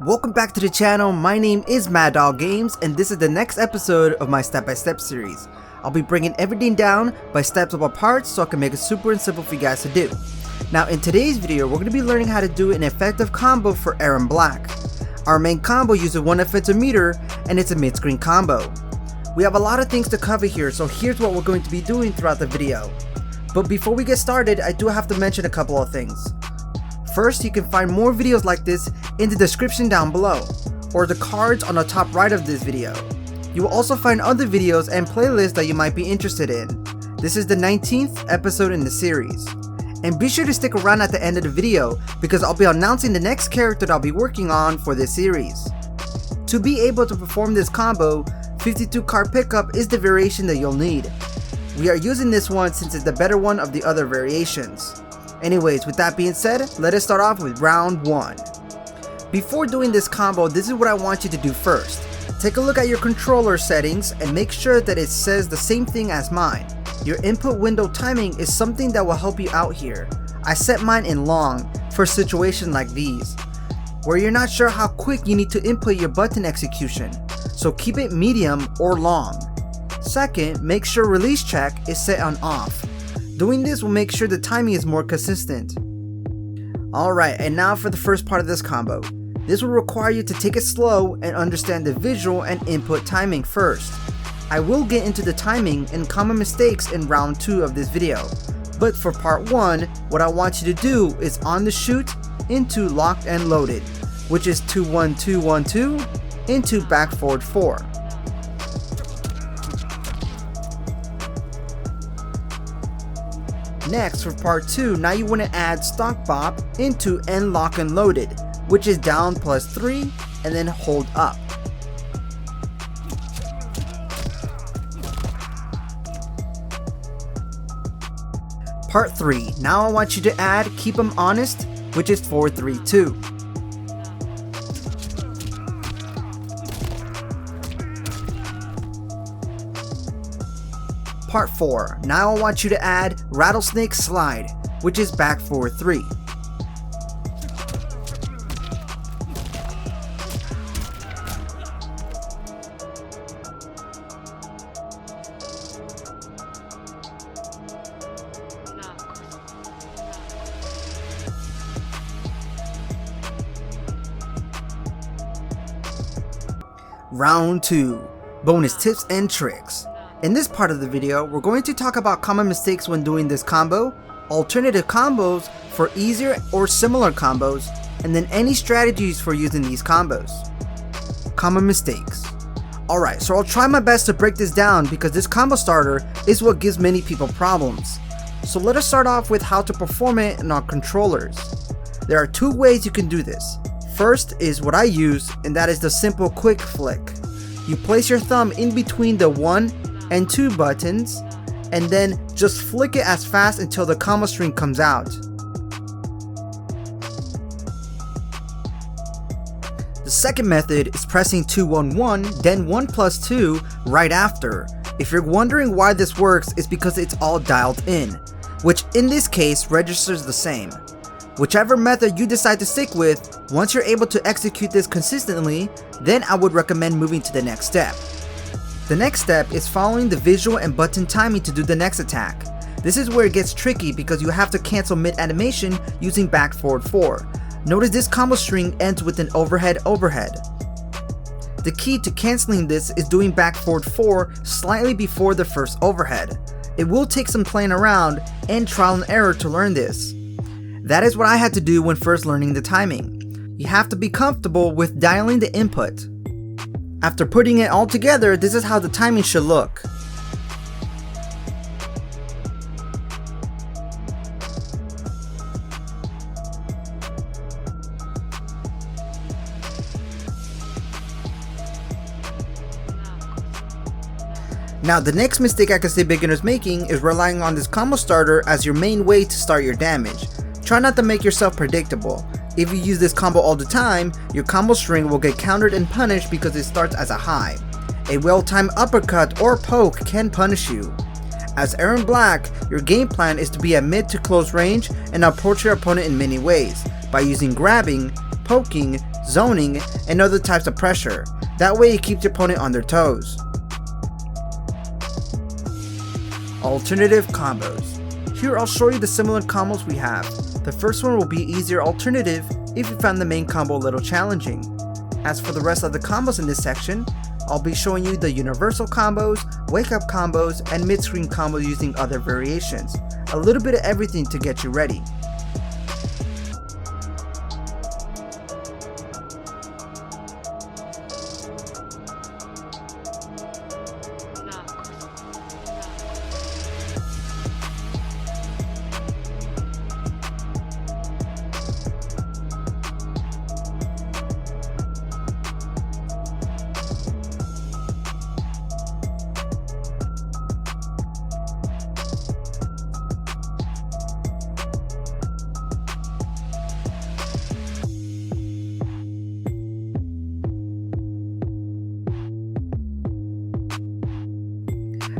Welcome back to the channel. My name is Mad Dog Games, and this is the next episode of my step-by-step series. I'll be bringing everything down by steps of parts so I can make it super and simple for you guys to do. Now in today's video, we're going to be learning how to do an effective combo for ERRON BLACK. Our main combo uses one offensive meter, and it's a mid-screen combo. We have a lot of things to cover here, so here's what we're going to be doing throughout the video. But before we get started, I do have to mention a couple of things. First, you can find more videos like this in the description down below, or the cards on the top right of this video. You will also find other videos and playlists that you might be interested in. This is the 19th episode in the series. And be sure to stick around at the end of the video, because I'll be announcing the next character that I'll be working on for this series. To be able to perform this combo, 52 card pickup is the variation that you'll need. We are using this one since it's the better one of the other variations. Anyways, with that being said, let us start off with round 1. Before doing this combo, this is what I want you to do first. Take a look at your controller settings and make sure that it says the same thing as mine. Your input window timing is something that will help you out here. I set mine in long for situations like these, where you're not sure how quick you need to input your button execution, so keep it medium or long. Second, make sure release check is set on off. Doing this will make sure the timing is more consistent. Alright, and now for the first part of this combo. This will require you to take it slow and understand the visual and input timing first. I will get into the timing and common mistakes in round 2 of this video. But for part 1, what I want you to do is on the shoot into locked and loaded, which is 2-1-2-1-2 into back forward 4. Next, for part 2, now you want to add stock bop into end lock and loaded, which is down +3 and then hold up. Part 3, now I want you to add keep 'em honest, which is 4-3-2. Part 4, now I want you to add rattlesnake slide, which is back 4-3. Round 2, bonus tips and tricks. In this part of the video, we're going to talk about common mistakes when doing this combo, alternative combos for easier or similar combos, and then any strategies for using these combos. Common mistakes. Alright, so I'll try my best to break this down because this combo starter is what gives many people problems. So let us start off with how to perform it in our controllers. There are 2 ways you can do this. First is what I use, and that is the simple quick flick. You place your thumb in between the 1 and 2 buttons, and then just flick it as fast until the combo string comes out. The second method is pressing 2-1-1, then 1+2 right after. If you're wondering why this works, it's because it's all dialed in, which in this case registers the same. Whichever method you decide to stick with, once you're able to execute this consistently, then I would recommend moving to the next step. The next step is following the visual and button timing to do the next attack. This is where it gets tricky because you have to cancel mid-animation using back forward 4. Notice this combo string ends with an overhead. The key to canceling this is doing back forward 4 slightly before the first overhead. It will take some playing around and trial and error to learn this. That is what I had to do when first learning the timing. You have to be comfortable with dialing the input. After putting it all together, this is how the timing should look. Now the next mistake I can see beginners making is relying on this combo starter as your main way to start your damage. Try not to make yourself predictable. If you use this combo all the time, your combo string will get countered and punished because it starts as a high. A well-timed uppercut or poke can punish you. As ERRON Black, your game plan is to be at mid to close range and approach your opponent in many ways, by using grabbing, poking, zoning, and other types of pressure. That way it keeps your opponent on their toes. Alternative combos. Here I'll show you the similar combos we have. The first one will be easier alternative if you found the main combo a little challenging. As for the rest of the combos in this section, I'll be showing you the universal combos, wake up combos, and mid-screen combos using other variations. A little bit of everything to get you ready.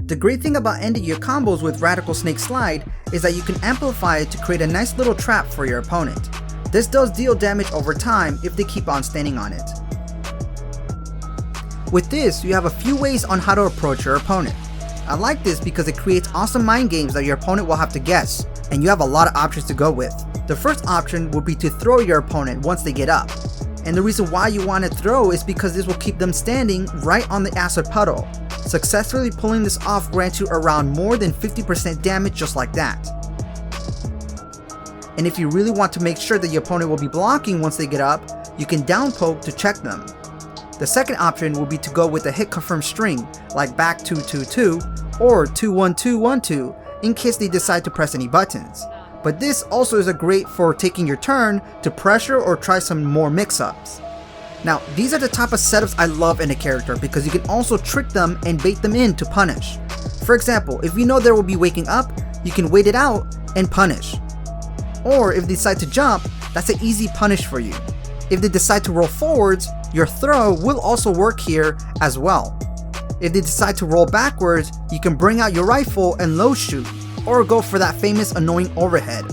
The great thing about ending your combos with Radical Snake Slide is that you can amplify it to create a nice little trap for your opponent. This does deal damage over time if they keep on standing on it. With this, you have a few ways on how to approach your opponent. I like this because it creates awesome mind games that your opponent will have to guess, and you have a lot of options to go with. The first option would be to throw your opponent once they get up. And the reason why you want to throw is because this will keep them standing right on the acid puddle. Successfully pulling this off grants you around more than 50% damage just like that. And if you really want to make sure that your opponent will be blocking once they get up, you can down poke to check them. The second option will be to go with a hit confirm string like back 222 or 21212 in case they decide to press any buttons. But this also is great for taking your turn to pressure or try some more mix-ups. Now, these are the type of setups I love in a character because you can also trick them and bait them in to punish. For example, if you know they will be waking up, you can wait it out and punish. Or if they decide to jump, that's an easy punish for you. If they decide to roll forwards, your throw will also work here as well. If they decide to roll backwards, you can bring out your rifle and low shoot, or go for that famous annoying overhead.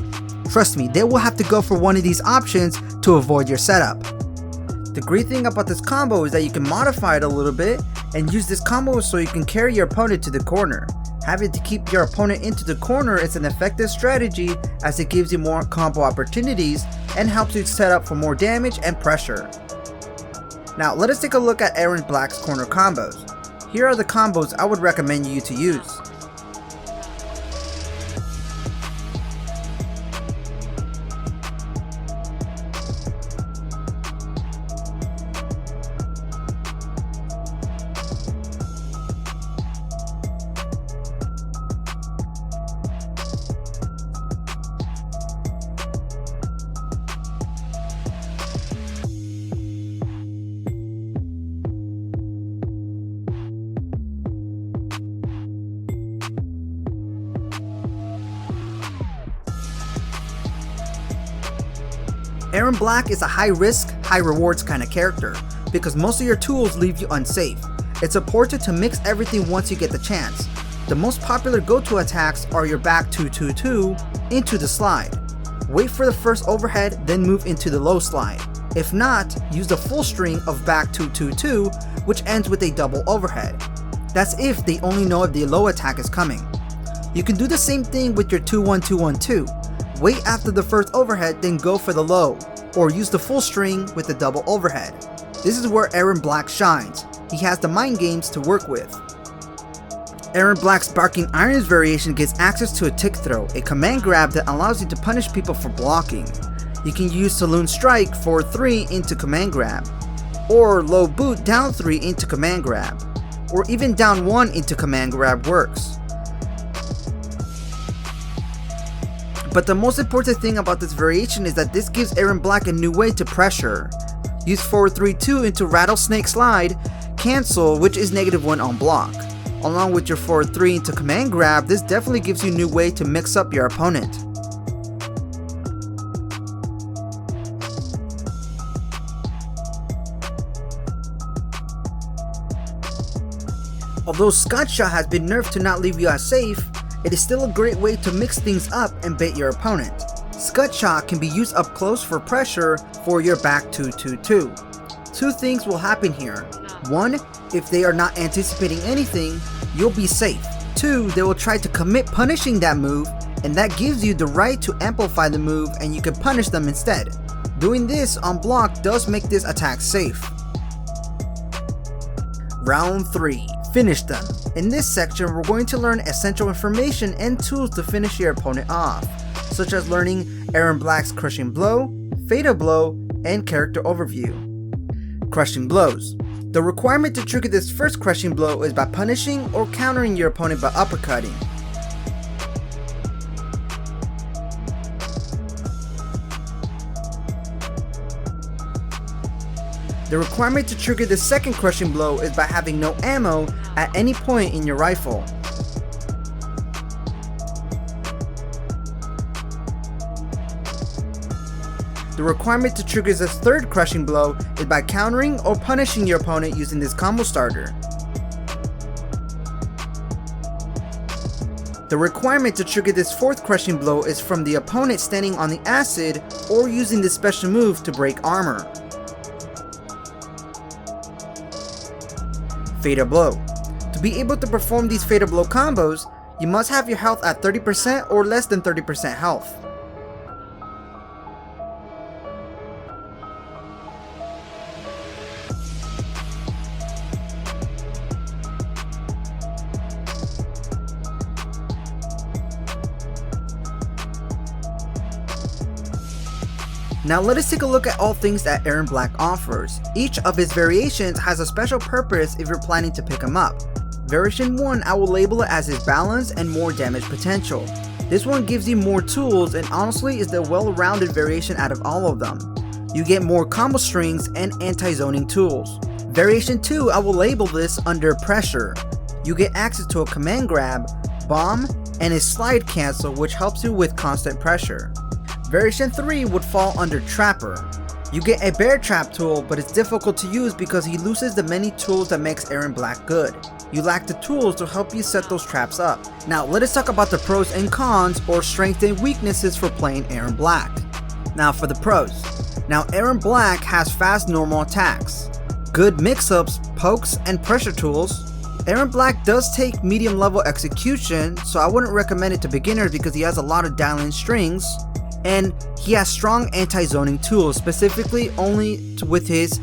Trust me, they will have to go for one of these options to avoid your setup. The great thing about this combo is that you can modify it a little bit and use this combo so you can carry your opponent to the corner. Having to keep your opponent into the corner is an effective strategy as it gives you more combo opportunities and helps you set up for more damage and pressure. Now let us take a look at ERRON Black's corner combos. Here are the combos I would recommend you to use. ERRON Black is a high risk, high rewards kind of character because most of your tools leave you unsafe. It's important to mix everything once you get the chance. The most popular go-to attacks are your back 222 into the slide. Wait for the first overhead, then move into the low slide. If not, use the full string of back 222, which ends with a double overhead. That's if they only know if the low attack is coming. You can do the same thing with your 21212. Wait after the first overhead, then go for the low, or use the full string with the double overhead. This is where ERRON Black shines. He has the mind games to work with. ERRON Black's Barking Irons variation gets access to a tick throw, a command grab that allows you to punish people for blocking. You can use Saloon Strike for 3 into command grab, or low boot down 3 into command grab, or even down 1 into command grab works. But the most important thing about this variation is that this gives ERRON Black a new way to pressure. Use 4-3-2 into Rattlesnake Slide, cancel, which is -1 on block. Along with your 4-3 into command grab, this definitely gives you a new way to mix up your opponent. Although Scud Shot has been nerfed to not leave you as safe, it is still a great way to mix things up and bait your opponent. Scud Shot can be used up close for pressure for your back 222. two things will happen here. One, if they are not anticipating anything, you'll be safe. Two, they will try to commit punishing that move, and that gives you the right to amplify the move and you can punish them instead. Doing this on block does make this attack safe. Round 3. Finish them. In this section, we're going to learn essential information and tools to finish your opponent off, such as learning ERRON Black's Krushing Blow, Fatal Blow, and character overview. Krushing Blows. The requirement to trigger this first Krushing Blow is by punishing or countering your opponent by uppercutting. The requirement to trigger the second Krushing Blow is by having no ammo at any point in your rifle. The requirement to trigger this third Krushing Blow is by countering or punishing your opponent using this combo starter. The requirement to trigger this fourth Krushing Blow is from the opponent standing on the acid or using this special move to break armor. Fatal Blow. To be able to perform these Fatal Blow combos, you must have your health at 30% or less than 30% health. Now let us take a look at all things that ERRON Black offers. Each of his variations has a special purpose if you're planning to pick him up. Variation 1, I will label it as his balance and more damage potential. This one gives you more tools and honestly is the well-rounded variation out of all of them. You get more combo strings and anti-zoning tools. Variation 2, I will label this under pressure. You get access to a command grab, bomb, and a slide cancel which helps you with constant pressure. Variation 3 would fall under Trapper. You get a bear trap tool, but it's difficult to use because he loses the many tools that makes ERRON Black good. You lack the tools to help you set those traps up. Now let us talk about the pros and cons or strengths and weaknesses for playing ERRON Black. Now for the pros. Now ERRON Black has fast normal attacks, good mix-ups, pokes, and pressure tools. ERRON Black does take medium level execution, so I wouldn't recommend it to beginners because he has a lot of dial-in strings. And he has strong anti-zoning tools, specifically only with his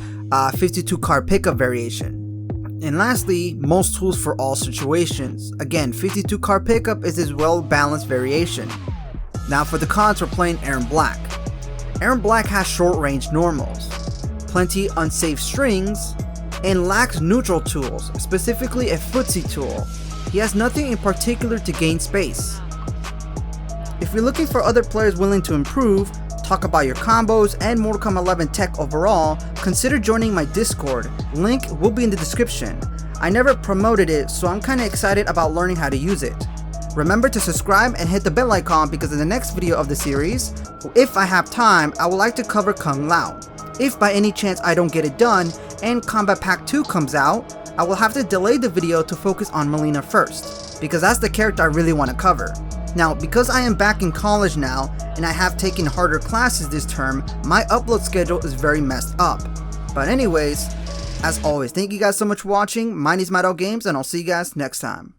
52 card pickup variation. And lastly, most tools for all situations. Again, 52 card pickup is his well-balanced variation. Now for the cons for playing ERRON Black. ERRON Black has short range normals, plenty unsafe strings, and lacks neutral tools, specifically a footsie tool. He has nothing in particular to gain space. If you're looking for other players willing to improve, talk about your combos, and Mortal Kombat 11 tech overall, consider joining my Discord. Link will be in the description. I never promoted it, so I'm kinda excited about learning how to use it. Remember to subscribe and hit the bell icon because in the next video of the series, if I have time, I would like to cover Kung Lao. If by any chance I don't get it done and Combat Pack 2 comes out, I will have to delay the video to focus on Mileena first, because that's the character I really want to cover. Now, because I am back in college now, and I have taken harder classes this term, my upload schedule is very messed up. But anyways, as always, thank you guys so much for watching. My name is MadDogGames, and I'll see you guys next time.